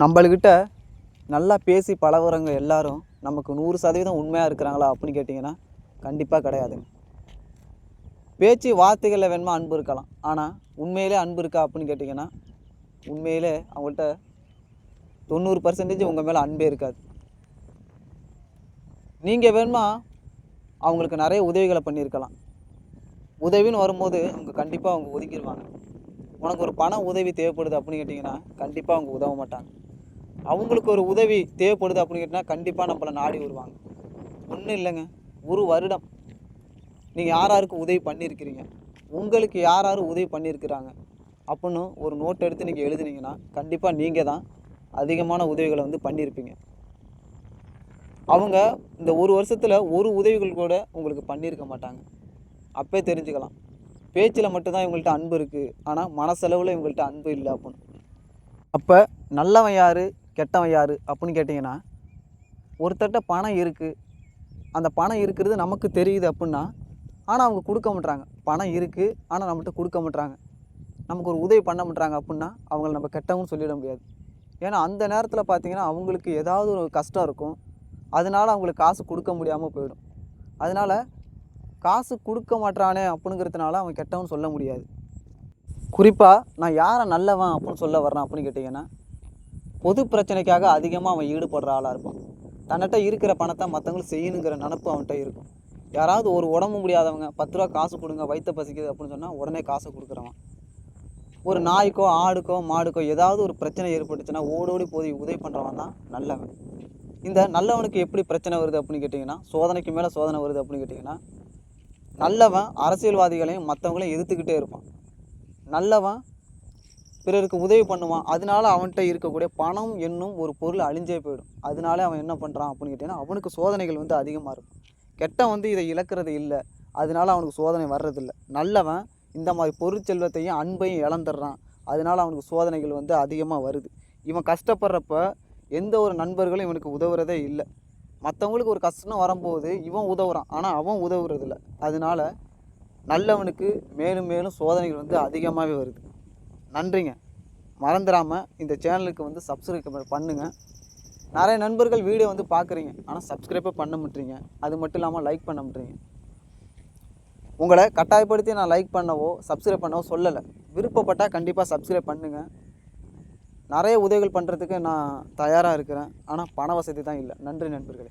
நம்மள்கிட்ட நல்லா பேசி பழகுறவங்க எல்லாரும் நமக்கு 100% உண்மையாக இருக்கிறாங்களா அப்படின்னு கேட்டிங்கன்னா கண்டிப்பாக கிடையாதுங்க. பேச்சு வார்த்தைகளில் வேணுமா அன்பு இருக்கலாம், ஆனால் உண்மையிலே அன்பு இருக்கா அப்படின்னு கேட்டிங்கன்னா உண்மையிலே அவங்கள்ட்ட 90% உங்கள் மேலே அன்பே இருக்காது. நீங்கள் வேணுமா அவங்களுக்கு நிறைய உதவிகளை பண்ணியிருக்கலாம். உதவின்னு வரும்போது அவங்க கண்டிப்பாக அவங்க ஒதுக்கிடுவாங்க. உனக்கு ஒரு பண உதவி தேவைப்படுது அப்படின்னு கேட்டிங்கன்னா கண்டிப்பாக அவங்க உதவ மாட்டாங்க. அவங்களுக்கு ஒரு உதவி தேவைப்படுது அப்படின்னு கேட்டால் கண்டிப்பாக நம்மளை நாடி வருவாங்க. ஒன்றும் இல்லைங்க, ஒரு வருடம் நீங்கள் யாராருக்கு உதவி பண்ணியிருக்கிறீங்க, உங்களுக்கு யார் உதவி பண்ணியிருக்கிறாங்க அப்படின்னு ஒரு நோட் எடுத்து நீங்கள் எழுதுனீங்கன்னா கண்டிப்பாக நீங்கள் தான் அதிகமான உதவிகளை வந்து பண்ணியிருப்பீங்க. அவங்க இந்த ஒரு வருஷத்தில் ஒரு உதவிகள் கூட உங்களுக்கு பண்ணியிருக்க மாட்டாங்க. அப்போ தெரிஞ்சுக்கலாம், பேச்சில் மட்டும்தான் இவங்கள்ட்ட அன்பு இருக்குது, ஆனால் மனசளவில் இவங்கள்ட்ட அன்பு இல்லை அப்படின்னு. அப்போ நல்லவன் யார் கெட்டவன் யார் அப்படின்னு கேட்டிங்கன்னா, ஒருத்தர்கிட்ட பணம் இருக்குது, அந்த பணம் இருக்கிறது நமக்கு தெரியுது அப்படின்னா, ஆனால் அவங்க கொடுக்க மாட்றாங்க. பணம் இருக்குது ஆனால் நம்மகிட்ட கொடுக்க மாட்றாங்க, நமக்கு ஒரு உதவி பண்ண மாட்றாங்க அப்படின்னா அவங்கள நம்ம கெட்டவங்கன்னு சொல்லிட முடியாது. ஏன்னா அந்த நேரத்தில் பார்த்திங்கன்னா அவங்களுக்கு ஏதாவது ஒரு கஷ்டம் இருக்கும், அதனால் அவங்களுக்கு காசு கொடுக்க முடியாமல் போயிடும். அதனால் காசு கொடுக்க மாட்றானே அப்படிங்கிறதுனால அவன் கெட்டவன்னு சொல்ல முடியாது. குறிப்பாக நான் யாரை நல்லவன் அப்படின்னு சொல்ல வர்றேன் அப்படின்னு கேட்டிங்கன்னா, பொது பிரச்சனைக்காக அதிகமாக அவன் ஈடுபடுற ஆளாக இருப்பான். தன்னிட்ட இருக்கிற பணத்தை மற்றவங்களுக்கு செய்யணுங்கிற நினப்பு அவன்கிட்ட இருக்கும். யாராவது ஒரு உடம்பு முடியாதவங்க 10 ரூபா காசு கொடுங்க வயிற்ற பசிக்குது அப்படின்னு சொன்னால் உடனே காசை கொடுக்குறவன். ஒரு நாய்க்கோ ஆடுக்கோ மாடுக்கோ ஏதாவது ஒரு பிரச்சனை ஏற்பட்டுச்சுன்னா ஓடோடி போய் உதவி பண்ணுறவன் தான் நல்லவன். இந்த நல்லவனுக்கு எப்படி பிரச்சனை வருது அப்படின்னு கேட்டிங்கன்னா, சோதனைக்கு மேலே சோதனை வருது அப்படின்னு கேட்டிங்கன்னா, நல்லவன் அரசியல்வாதிகளையும் மற்றவங்களையும் எதிர்த்துக்கிட்டே இருப்பான். நல்லவன் பிறருக்கு உதவி பண்ணுவான், அதனால அவன்கிட்ட இருக்கக்கூடிய பணம் என்னும் ஒரு பொருள் அழிஞ்சே போயிடும். அதனால அவன் என்ன பண்ணுறான் அப்படின்னு கேட்டிங்கன்னா அவனுக்கு சோதனைகள் வந்து அதிகமாக இருக்கும். கெட்டவன் வந்து இதை இழக்கிறது இல்லை, அதனால அவனுக்கு சோதனை வர்றதில்லை. நல்லவன் இந்த மாதிரி பொருட்செல்வத்தையும் அன்பையும் இழந்துடுறான், அதனால அவனுக்கு சோதனைகள் வந்து அதிகமாக வருது. இவன் கஷ்டப்படுறப்ப எந்த ஒரு நண்பர்களும் இவனுக்கு உதவுறதே இல்லை. மற்றவங்களுக்கு ஒரு கஷ்டம் வரும்போது இவன் உதவுறான், ஆனால் அவன் உதவுறதில்லை. அதனால நல்லவனுக்கு மேலும் மேலும் சோதனைகள் வந்து அதிகமாகவே வருது. நன்றிங்க. மறந்துடாமல் இந்த சேனலுக்கு வந்து சப்ஸ்கிரைப் பண்ணுங்கள். நிறைய நண்பர்கள் வீடியோ வந்து பார்க்குறீங்க, ஆனால் சப்ஸ்கிரைப்பே பண்ண மாட்டீங்க. அது மட்டும் இல்லாமல் லைக் பண்ண மாட்டீங்க. உங்களை கட்டாயப்படுத்தி நான் லைக் பண்ணவோ சப்ஸ்கிரைப் பண்ணவோ சொல்லலை. விருப்பப்பட்டால் கண்டிப்பாக சப்ஸ்கிரைப் பண்ணுங்கள். நிறைய உதவிகள் பண்ணுறதுக்கு நான் தயாராக இருக்கிறேன், ஆனால் பண வசதி தான் இல்லை. நன்றி நண்பர்களே.